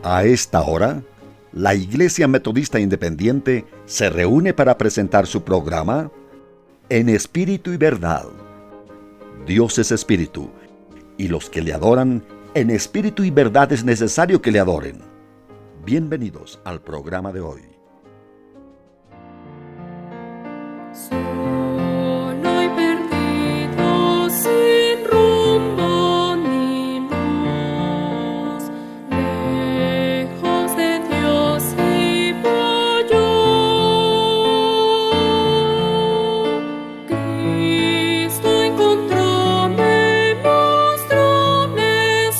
A esta hora, la Iglesia Metodista Independiente se reúne para presentar su programa En Espíritu y Verdad. Dios es Espíritu, y los que le adoran en espíritu y verdad es necesario que le adoren. Bienvenidos al programa de hoy. Solo y perdido, sin rumbo ni luz, lejos de Dios iba yo. Cristo encontróme, mostróme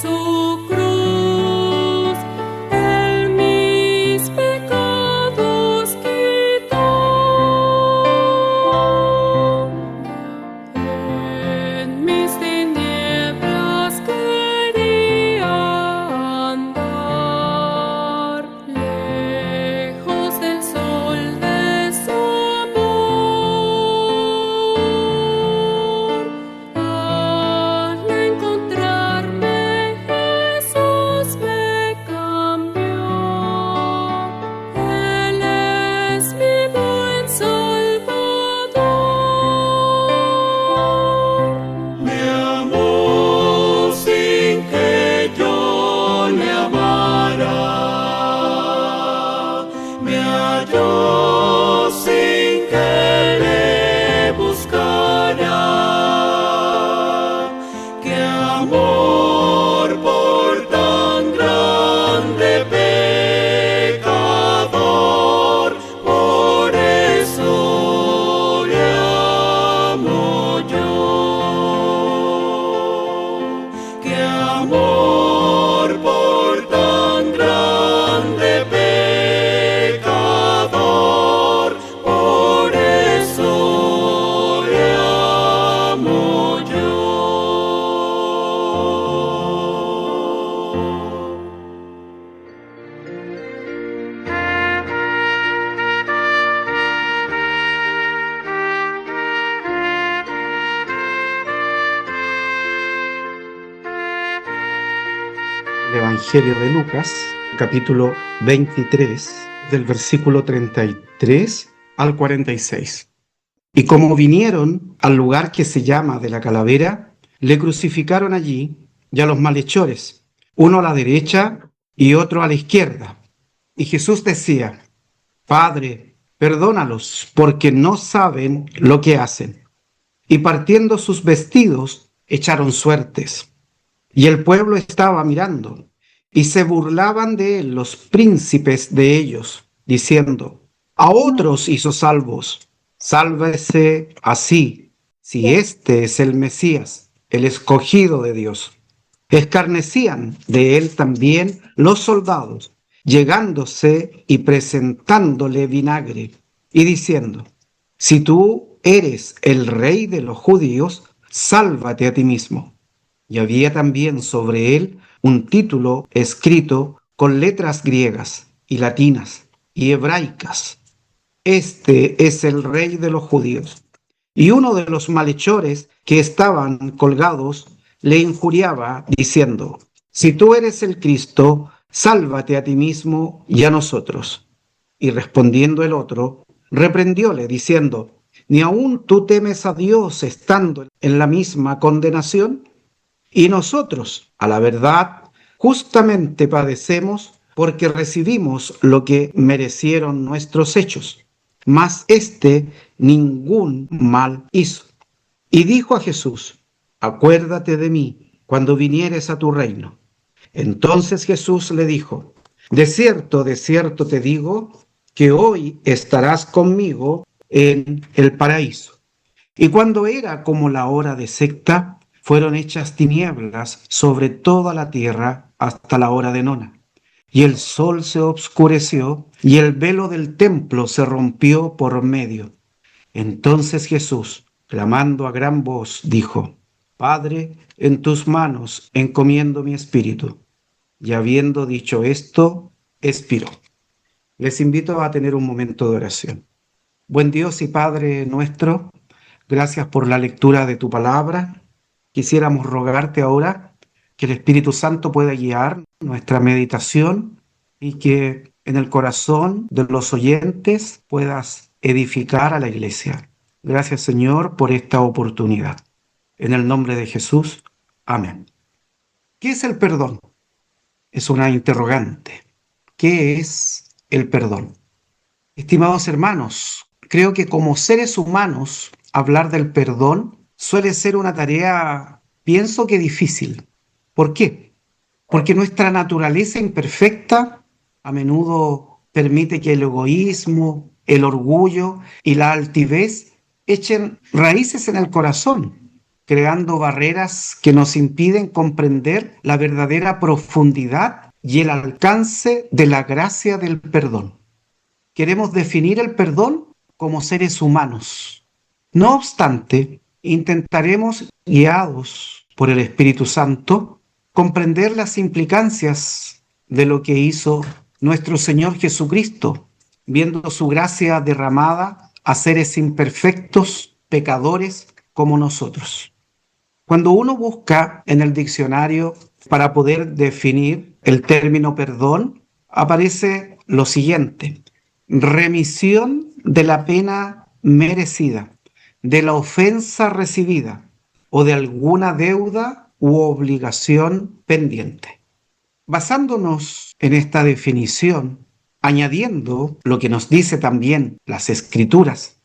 su cruz, Él mis pecados quitó. En mis tinieblas quería andar, lejos del sol de su amor. Al encontrarme, Jesús me cambió. Él es mi buen Salvador. Me amó sin que yo le amara, me halló sin que le buscara. Qué amor por tan grande pecador, por eso le amo yo. Qué amor por tan grande pecador, por eso le amo yo. El Evangelio de Lucas, capítulo 23, del versículo 33 al 46. Y como vinieron al lugar que se llama de la Calavera, le crucificaron allí y a los malhechores, uno a la derecha y otro a la izquierda. Y Jesús decía: Padre, perdónalos, porque no saben lo que hacen. Y partiendo sus vestidos, echaron suertes. Y el pueblo estaba mirando, y se burlaban de él los príncipes de ellos, diciendo: A otros hizo salvos, sálvese así, si este es el Mesías, el escogido de Dios. Escarnecían de él también los soldados, llegándose y presentándole vinagre, y diciendo: Si tú eres el rey de los judíos, sálvate a ti mismo. Y había también sobre él un título escrito con letras griegas y latinas y hebraicas: Este es el rey de los judíos. Y uno de los malhechores que estaban colgados le injuriaba, diciendo: Si tú eres el Cristo, sálvate a ti mismo y a nosotros. Y respondiendo el otro, reprendióle, diciendo: ¿Ni aun tú temes a Dios estando en la misma condenación? Y nosotros, a la verdad, justamente padecemos porque recibimos lo que merecieron nuestros hechos. Mas éste ningún mal hizo. Y dijo a Jesús: Acuérdate de mí cuando vinieres a tu reino. Entonces Jesús le dijo: de cierto te digo, que hoy estarás conmigo en el paraíso. Y cuando era como la hora de sexta, fueron hechas tinieblas sobre toda la tierra hasta la hora de nona. Y el sol se obscureció, y el velo del templo se rompió por medio. Entonces Jesús, clamando a gran voz, dijo: Padre, en tus manos encomiendo mi espíritu. Y habiendo dicho esto, expiró. Les invito a tener un momento de oración. Buen Dios y Padre nuestro, gracias por la lectura de tu palabra. Quisiéramos rogarte ahora que el Espíritu Santo pueda guiar nuestra meditación y que en el corazón de los oyentes puedas edificar a la iglesia. Gracias, Señor, por esta oportunidad. En el nombre de Jesús, amén. ¿Qué es el perdón? Es una interrogante. ¿Qué es el perdón? Estimados hermanos, creo que como seres humanos, hablar del perdón suele ser una tarea, pienso que difícil. ¿Por qué? Porque nuestra naturaleza imperfecta a menudo permite que el egoísmo, el orgullo y la altivez echen raíces en el corazón, creando barreras que nos impiden comprender la verdadera profundidad y el alcance de la gracia del perdón. Queremos definir el perdón como seres humanos. No obstante, intentaremos, guiados por el Espíritu Santo, comprender las implicancias de lo que hizo nuestro Señor Jesucristo, viendo su gracia derramada a seres imperfectos, pecadores como nosotros. Cuando uno busca en el diccionario para poder definir el término perdón, aparece lo siguiente: remisión de la pena merecida, de la ofensa recibida o de alguna deuda u obligación pendiente. Basándonos en esta definición, añadiendo lo que nos dice también las Escrituras,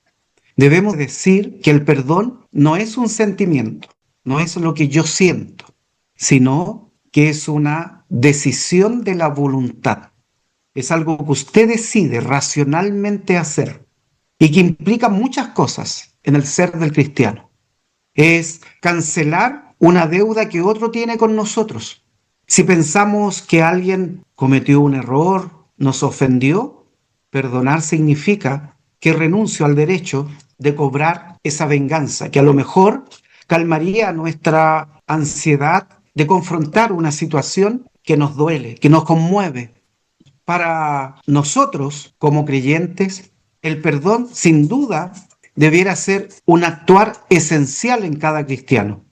debemos decir que el perdón no es un sentimiento, no es lo que yo siento, sino que es una decisión de la voluntad. Es algo que usted decide racionalmente hacer y que implica muchas cosas en el ser del cristiano. Es cancelar una deuda que otro tiene con nosotros. Si pensamos que alguien cometió un error, nos ofendió, perdonar significa que renuncio al derecho de cobrar esa venganza, que a lo mejor calmaría nuestra ansiedad de confrontar una situación que nos duele, que nos conmueve. Para nosotros, como creyentes, el perdón, sin duda, debiera ser un actuar esencial en cada cristiano.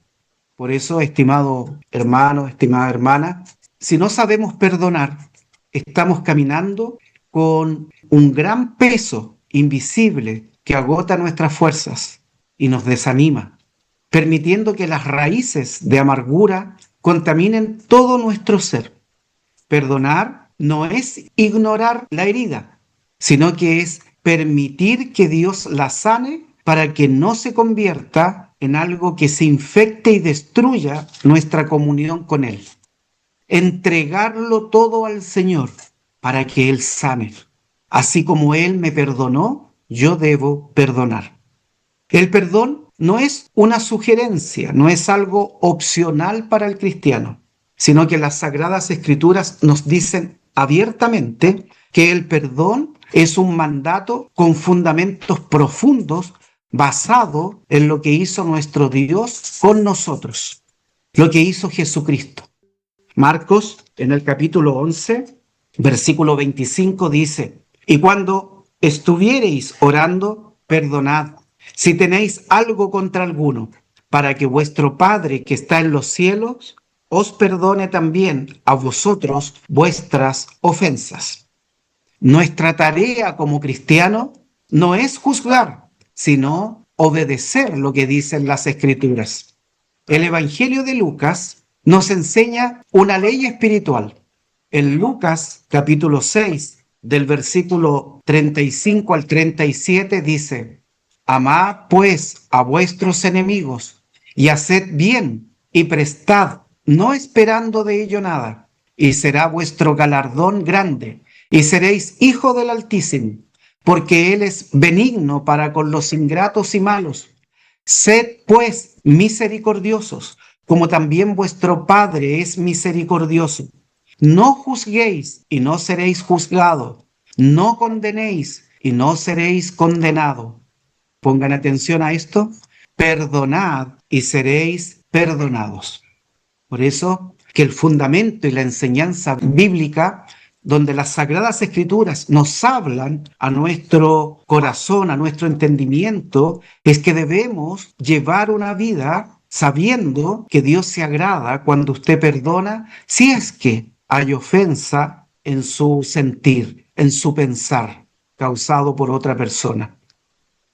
Por eso, estimado hermano, estimada hermana, si no sabemos perdonar, estamos caminando con un gran peso invisible que agota nuestras fuerzas y nos desanima, permitiendo que las raíces de amargura contaminen todo nuestro ser. Perdonar no es ignorar la herida, sino que es permitir que Dios la sane para que no se convierta en algo que se infecte y destruya nuestra comunión con Él. Entregarlo todo al Señor para que Él sane. Así como Él me perdonó, yo debo perdonar. El perdón no es una sugerencia, no es algo opcional para el cristiano, sino que las Sagradas Escrituras nos dicen abiertamente que el perdón es un mandato con fundamentos profundos basado en lo que hizo nuestro Dios con nosotros, lo que hizo Jesucristo. Marcos, en el capítulo 11, versículo 25 dice: y cuando estuviereis orando, perdonad, si tenéis algo contra alguno, para que vuestro Padre que está en los cielos os perdone también a vosotros vuestras ofensas. Nuestra tarea como cristiano no es juzgar, sino obedecer lo que dicen las Escrituras. El Evangelio de Lucas nos enseña una ley espiritual. En Lucas capítulo 6, del versículo 35 al 37 dice: amad pues a vuestros enemigos y haced bien y prestad, no esperando de ello nada, y será vuestro galardón grande, y seréis hijo del Altísimo, porque Él es benigno para con los ingratos y malos. Sed pues misericordiosos, como también vuestro Padre es misericordioso. No juzguéis y no seréis juzgados, no condenéis y no seréis condenados. Pongan atención a esto: perdonad y seréis perdonados. Por eso que el fundamento y la enseñanza bíblica, donde las Sagradas Escrituras nos hablan a nuestro corazón, a nuestro entendimiento, es que debemos llevar una vida sabiendo que Dios se agrada cuando usted perdona, si es que hay ofensa en su sentir, en su pensar, causado por otra persona.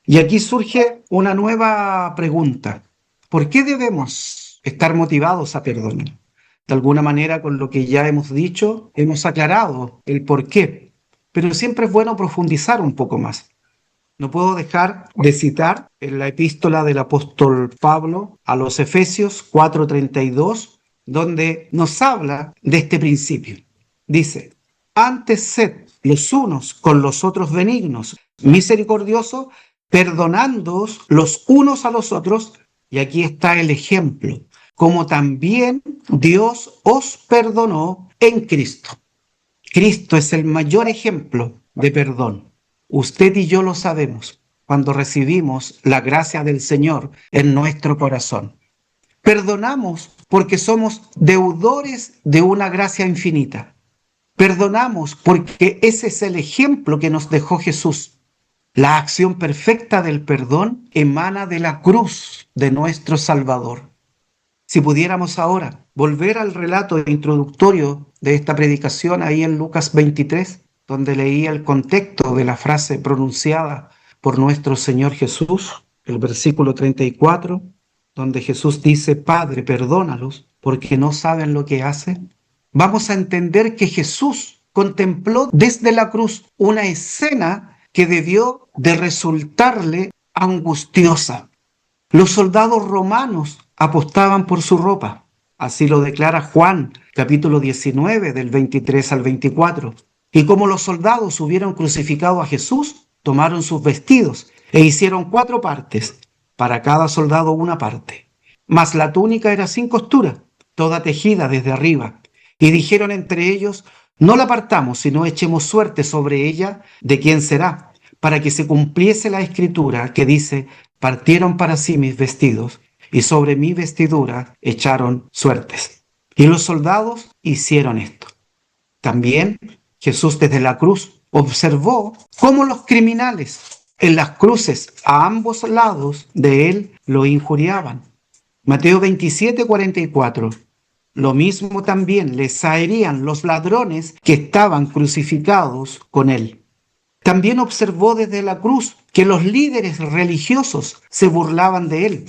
Y aquí surge una nueva pregunta. ¿Por qué debemos estar motivados a perdonar? De alguna manera, con lo que ya hemos dicho, hemos aclarado el por qué, pero siempre es bueno profundizar un poco más. No puedo dejar de citar en la epístola del apóstol Pablo a los Efesios 4:32, donde nos habla de este principio. Dice: antes sed los unos con los otros benignos, misericordiosos, perdonándoos los unos a los otros, y aquí está el ejemplo, como también Dios os perdonó en Cristo. Cristo es el mayor ejemplo de perdón. Usted y yo lo sabemos cuando recibimos la gracia del Señor en nuestro corazón. Perdonamos porque somos deudores de una gracia infinita. Perdonamos porque ese es el ejemplo que nos dejó Jesús. La acción perfecta del perdón emana de la cruz de nuestro Salvador. Si pudiéramos ahora volver al relato introductorio de esta predicación ahí en Lucas 23, donde leía el contexto de la frase pronunciada por nuestro Señor Jesús, el versículo 34, donde Jesús dice: Padre, perdónalos porque no saben lo que hacen. Vamos a entender que Jesús contempló desde la cruz una escena que debió de resultarle angustiosa. Los soldados romanos apostaban por su ropa. Así lo declara Juan, capítulo 19, del 23 al 24. Y como los soldados hubieron crucificado a Jesús, tomaron sus vestidos e hicieron 4 partes, para cada soldado una parte. Mas la túnica era sin costura, toda tejida desde arriba. Y dijeron entre ellos: no la partamos, sino echemos suerte sobre ella de quién será, para que se cumpliese la escritura que dice: partieron para sí mis vestidos, y sobre mi vestidura echaron suertes. Y los soldados hicieron esto. También Jesús desde la cruz observó cómo los criminales en las cruces a ambos lados de él lo injuriaban. Mateo 27:44. Lo mismo también les zaherían los ladrones que estaban crucificados con él. También observó desde la cruz que los líderes religiosos se burlaban de él.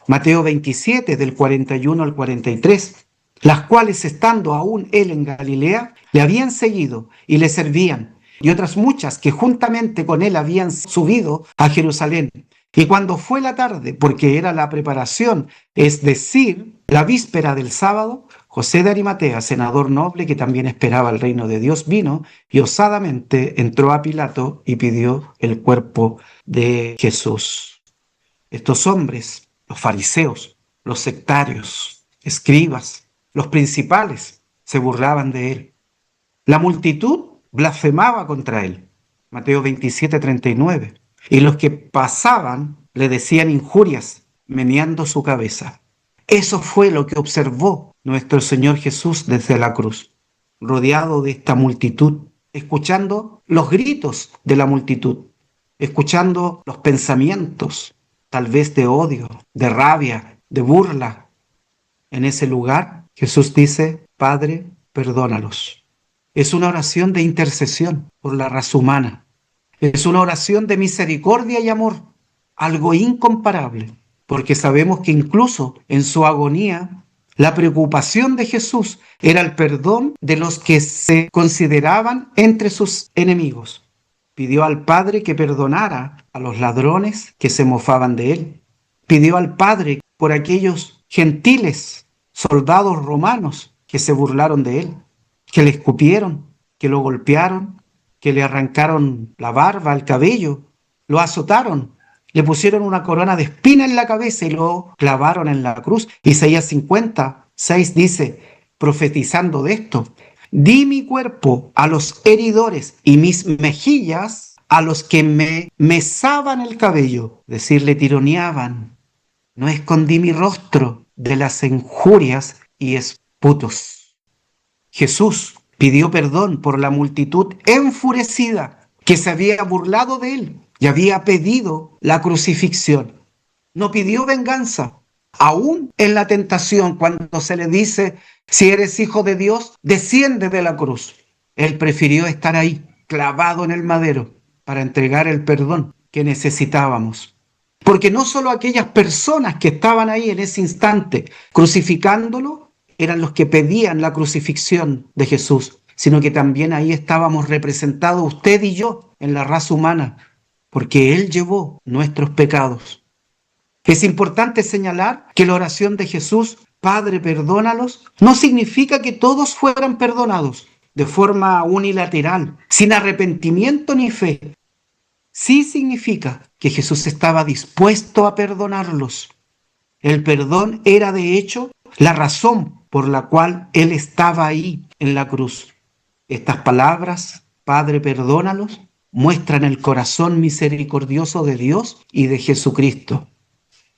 Mateo 27, del 41 al 43, las cuales, estando aún él en Galilea, le habían seguido y le servían, y otras muchas que juntamente con él habían subido a Jerusalén. Y cuando fue la tarde, porque era la preparación, es decir, la víspera del sábado, José de Arimatea, senador noble que también esperaba el reino de Dios, vino y osadamente entró a Pilato y pidió el cuerpo de Jesús. Estos hombres, los fariseos, los sectarios, escribas, los principales, se burlaban de él. La multitud blasfemaba contra él. Mateo 27:39. Y los que pasaban le decían injurias, meneando su cabeza. Eso fue lo que observó nuestro Señor Jesús desde la cruz, rodeado de esta multitud, escuchando los gritos de la multitud, escuchando los pensamientos, tal vez de odio, de rabia, de burla. En ese lugar, Jesús dice: Padre, perdónalos. Es una oración de intercesión por la raza humana. Es una oración de misericordia y amor, algo incomparable, porque sabemos que incluso en su agonía, la preocupación de Jesús era el perdón de los que se consideraban entre sus enemigos. Pidió al Padre que perdonara a los ladrones que se mofaban de él. Pidió al Padre por aquellos gentiles, soldados romanos que se burlaron de él, que le escupieron, que lo golpearon, que le arrancaron la barba, el cabello, lo azotaron, le pusieron una corona de espina en la cabeza y lo clavaron en la cruz. Isaías 56 dice, profetizando de esto: di mi cuerpo a los heridores y mis mejillas a los que me mesaban el cabello, es decir, le tironeaban. No escondí mi rostro de las injurias y esputos. Jesús pidió perdón por la multitud enfurecida que se había burlado de él y había pedido la crucifixión. No pidió venganza. Aún en la tentación, cuando se le dice: si eres hijo de Dios, desciende de la cruz. Él prefirió estar ahí, clavado en el madero, para entregar el perdón que necesitábamos. Porque no solo aquellas personas que estaban ahí en ese instante crucificándolo eran los que pedían la crucifixión de Jesús, sino que también ahí estábamos representados usted y yo en la raza humana, porque Él llevó nuestros pecados. Es importante señalar que la oración de Jesús, Padre, perdónalos, no significa que todos fueran perdonados de forma unilateral, sin arrepentimiento ni fe. Sí significa que Jesús estaba dispuesto a perdonarlos. El perdón era, de hecho, la razón por la cual Él estaba ahí en la cruz. Estas palabras, Padre, perdónalos, muestran el corazón misericordioso de Dios y de Jesucristo.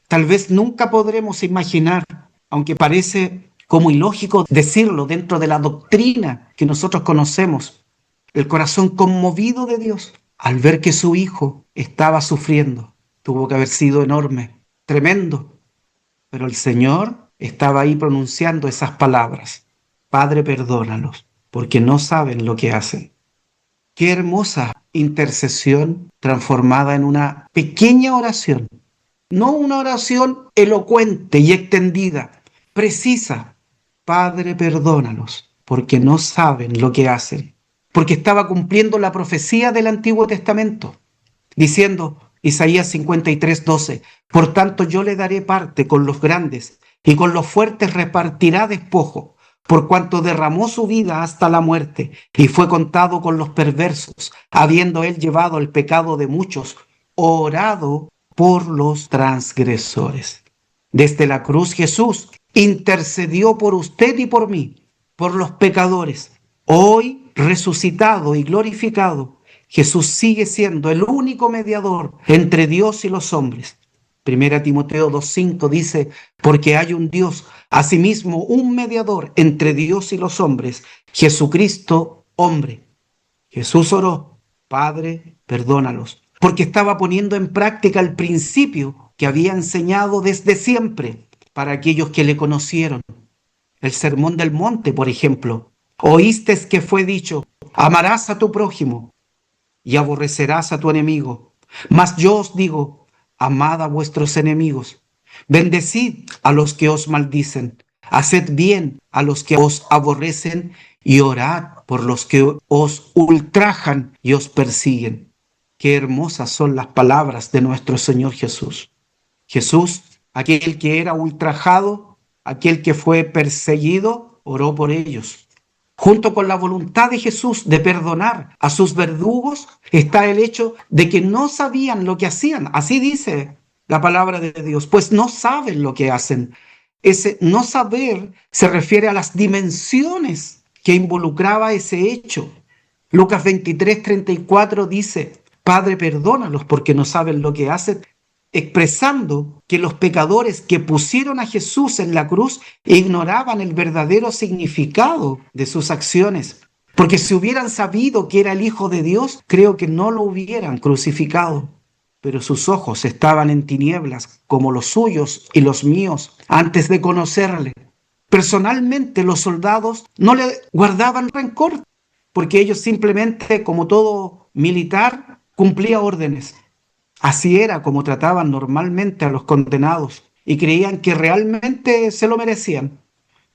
Tal vez nunca podremos imaginar, aunque parece como ilógico decirlo dentro de la doctrina que nosotros conocemos, el corazón conmovido de Dios al ver que su Hijo estaba sufriendo. Tuvo que haber sido enorme, tremendo. Pero el Señor estaba ahí pronunciando esas palabras. Padre, perdónalos, porque no saben lo que hacen. Qué hermosa intercesión transformada en una pequeña oración. No una oración elocuente y extendida, precisa. Padre, perdónalos, porque no saben lo que hacen. Porque estaba cumpliendo la profecía del Antiguo Testamento, diciendo Isaías 53:12, por tanto yo le daré parte con los grandes, y con los fuertes repartirá despojo, por cuanto derramó su vida hasta la muerte, y fue contado con los perversos, habiendo él llevado el pecado de muchos, orado por los transgresores. Desde la cruz Jesús intercedió por usted y por mí, por los pecadores. Hoy, resucitado y glorificado, Jesús sigue siendo el único mediador entre Dios y los hombres. 1 Timoteo 2:5 dice, porque hay un Dios, asimismo un mediador entre Dios y los hombres, Jesucristo, hombre. Jesús oró, Padre, perdónalos, porque estaba poniendo en práctica el principio que había enseñado desde siempre para aquellos que le conocieron. El Sermón del Monte, por ejemplo. Oísteis que fue dicho, amarás a tu prójimo y aborrecerás a tu enemigo. Mas yo os digo, amad a vuestros enemigos, bendecid a los que os maldicen, haced bien a los que os aborrecen y orad por los que os ultrajan y os persiguen. Qué hermosas son las palabras de nuestro Señor Jesús. Jesús, aquel que era ultrajado, aquel que fue perseguido, oró por ellos. Junto con la voluntad de Jesús de perdonar a sus verdugos está el hecho de que no sabían lo que hacían. Así dice la palabra de Dios, pues no saben lo que hacen. Ese no saber se refiere a las dimensiones que involucraba ese hecho. Lucas 23:34 dice, Padre, perdónalos porque no saben lo que hacen, expresando que los pecadores que pusieron a Jesús en la cruz ignoraban el verdadero significado de sus acciones. Porque si hubieran sabido que era el Hijo de Dios, creo que no lo hubieran crucificado. Pero sus ojos estaban en tinieblas, como los suyos y los míos, antes de conocerle. Personalmente, los soldados no le guardaban rencor, porque ellos simplemente, como todo militar, cumplía órdenes. Así era como trataban normalmente a los condenados y creían que realmente se lo merecían.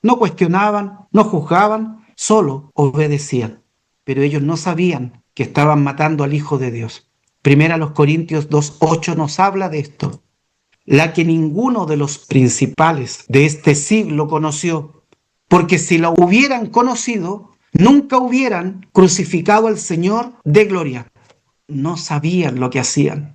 No cuestionaban, no juzgaban, solo obedecían. Pero ellos no sabían que estaban matando al Hijo de Dios. Primera Corintios 2:8 nos habla de esto. La que ninguno de los principales de este siglo conoció, porque si la hubieran conocido, nunca hubieran crucificado al Señor de gloria. No sabían lo que hacían.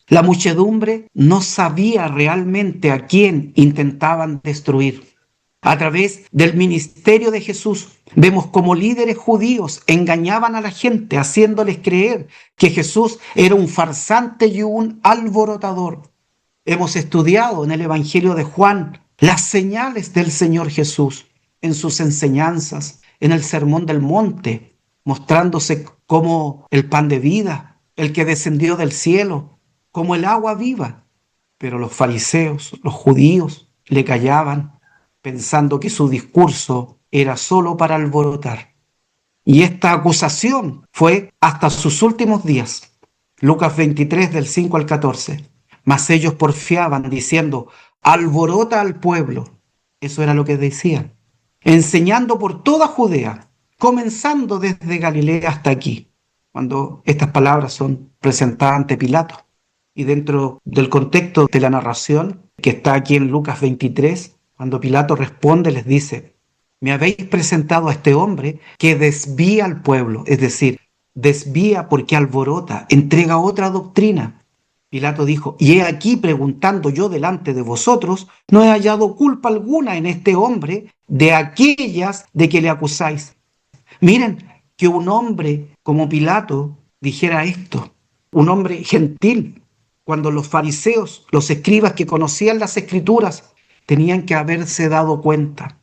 La muchedumbre no sabía realmente a quién intentaban destruir. A través del ministerio de Jesús, vemos cómo líderes judíos engañaban a la gente, haciéndoles creer que Jesús era un farsante y un alborotador. Hemos estudiado en el Evangelio de Juan las señales del Señor Jesús en sus enseñanzas, en el Sermón del Monte, mostrándose como el pan de vida, el que descendió del cielo, como el agua viva. Pero los fariseos, los judíos, le callaban, pensando que su discurso era solo para alborotar. Y esta acusación fue hasta sus últimos días. Lucas 23, del 5 al 14. Mas ellos porfiaban diciendo: alborota al pueblo. Eso era lo que decían. Enseñando por toda Judea, comenzando desde Galilea hasta aquí. Cuando estas palabras son presentadas ante Pilato. Y dentro del contexto de la narración que está aquí en Lucas 23, cuando Pilato responde, les dice: me habéis presentado a este hombre que desvía al pueblo, es decir, desvía porque alborota, entrega otra doctrina. Pilato dijo: y he aquí, preguntando yo delante de vosotros, no he hallado culpa alguna en este hombre de aquellas de que le acusáis. Miren, que un hombre como Pilato dijera esto, un hombre gentil, cuando los fariseos, los escribas que conocían las escrituras, tenían que haberse dado cuenta.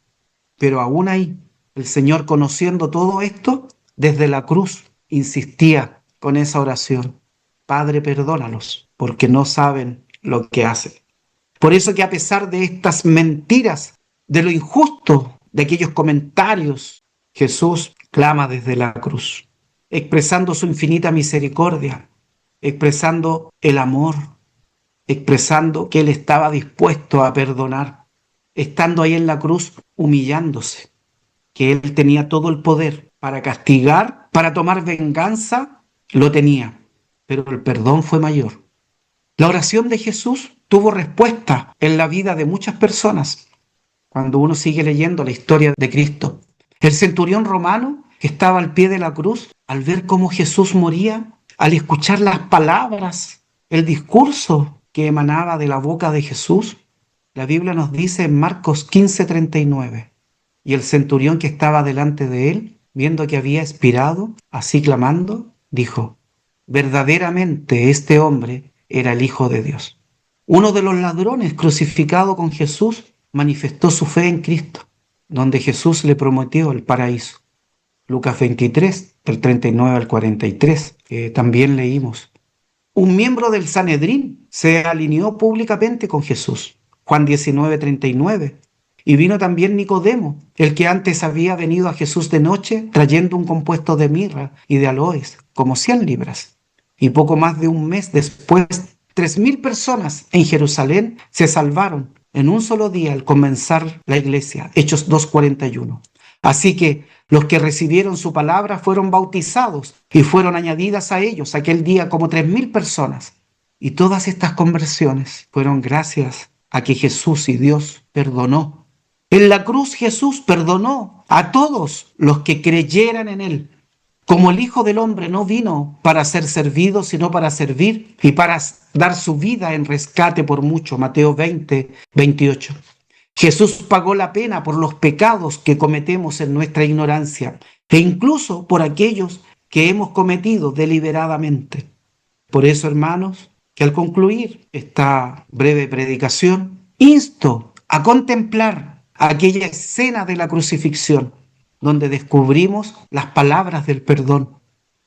Pero aún ahí, el Señor, conociendo todo esto, desde la cruz insistía con esa oración: Padre, perdónalos, porque no saben lo que hacen. Por eso que a pesar de estas mentiras, de lo injusto de aquellos comentarios, Jesús clama desde la cruz, expresando su infinita misericordia, expresando el amor, expresando que Él estaba dispuesto a perdonar, estando ahí en la cruz humillándose, que Él tenía todo el poder para castigar, para tomar venganza, lo tenía, pero el perdón fue mayor. La oración de Jesús tuvo respuesta en la vida de muchas personas. Cuando uno sigue leyendo la historia de Cristo, el centurión romano que estaba al pie de la cruz, al ver cómo Jesús moría, al escuchar las palabras, el discurso que emanaba de la boca de Jesús, la Biblia nos dice en Marcos 15:39, y el centurión que estaba delante de él, viendo que había expirado, así clamando, dijo: verdaderamente este hombre era el Hijo de Dios. Uno de los ladrones crucificado con Jesús manifestó su fe en Cristo, donde Jesús le prometió el paraíso. Lucas 23, del 39 al 43, que también leímos. Un miembro del Sanedrín se alineó públicamente con Jesús. Juan 19:39. Y vino también Nicodemo, el que antes había venido a Jesús de noche trayendo un compuesto de mirra y de aloes, como 100 libras. Y poco más de un mes después, 3,000 personas en Jerusalén se salvaron en un solo día al comenzar la iglesia. Hechos 2:41. Así que los que recibieron su palabra fueron bautizados y fueron añadidas a ellos aquel día como 3,000 personas. Y todas estas conversiones fueron gracias a que Jesús y Dios perdonó. En la cruz Jesús perdonó a todos los que creyeran en Él. Como el Hijo del Hombre no vino para ser servido, sino para servir y para dar su vida en rescate por mucho. Mateo 20:28. Jesús pagó la pena por los pecados que cometemos en nuestra ignorancia e incluso por aquellos que hemos cometido deliberadamente. Por eso, hermanos, que al concluir esta breve predicación, insto a contemplar aquella escena de la crucifixión, donde descubrimos las palabras del perdón,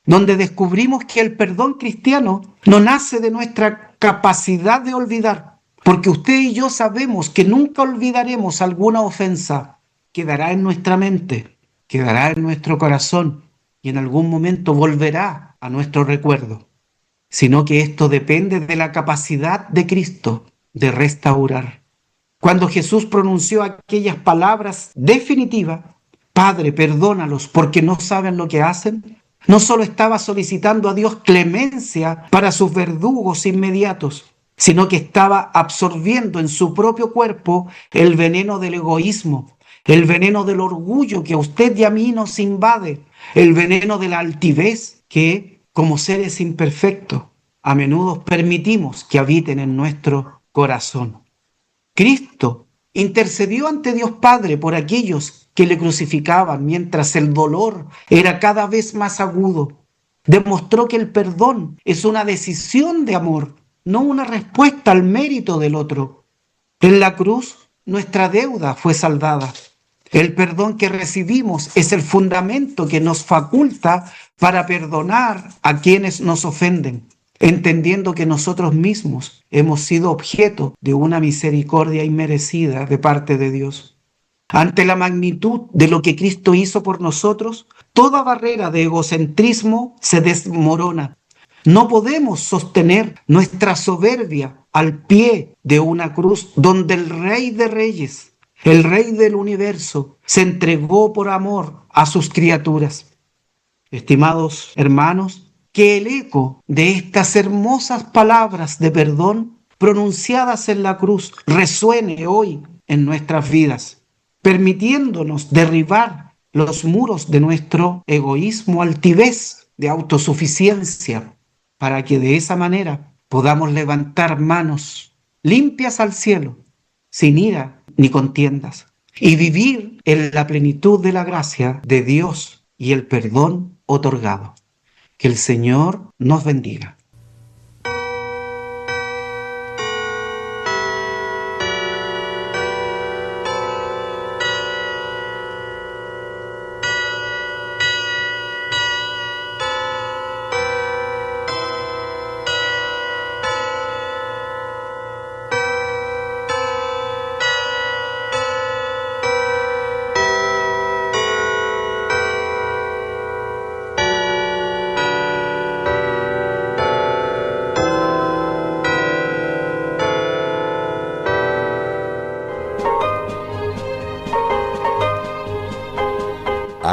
donde descubrimos que el perdón cristiano no nace de nuestra capacidad de olvidar, porque usted y yo sabemos que nunca olvidaremos alguna ofensa. Quedará en nuestra mente, quedará en nuestro corazón y en algún momento volverá a nuestro recuerdo, sino que esto depende de la capacidad de Cristo de restaurar. Cuando Jesús pronunció aquellas palabras definitivas: Padre, perdónalos porque no saben lo que hacen, no solo estaba solicitando a Dios clemencia para sus verdugos inmediatos, sino que estaba absorbiendo en su propio cuerpo el veneno del egoísmo, el veneno del orgullo que a usted y a mí nos invade, el veneno de la altivez que, como seres imperfectos, a menudo permitimos que habiten en nuestro corazón. Cristo intercedió ante Dios Padre por aquellos que le crucificaban mientras el dolor era cada vez más agudo. Demostró que el perdón es una decisión de amor, no una respuesta al mérito del otro. En la cruz, nuestra deuda fue saldada. El perdón que recibimos es el fundamento que nos faculta para perdonar a quienes nos ofenden, entendiendo que nosotros mismos hemos sido objeto de una misericordia inmerecida de parte de Dios. Ante la magnitud de lo que Cristo hizo por nosotros, toda barrera de egocentrismo se desmorona. No podemos sostener nuestra soberbia al pie de una cruz donde el Rey de Reyes, el Rey del universo, se entregó por amor a sus criaturas. Estimados hermanos, que el eco de estas hermosas palabras de perdón pronunciadas en la cruz resuene hoy en nuestras vidas, permitiéndonos derribar los muros de nuestro egoísmo, altivez, de autosuficiencia, para que de esa manera podamos levantar manos limpias al cielo, sin ira ni contiendas, y vivir en la plenitud de la gracia de Dios y el perdón otorgado. Que el Señor nos bendiga.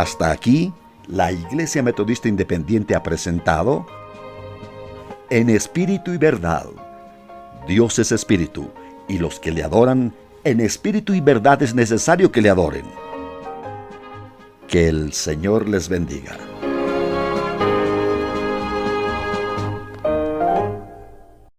Hasta aquí, la Iglesia Metodista Independiente ha presentado En Espíritu y Verdad. Dios es Espíritu, y los que le adoran, en espíritu y verdad es necesario que le adoren. Que el Señor les bendiga.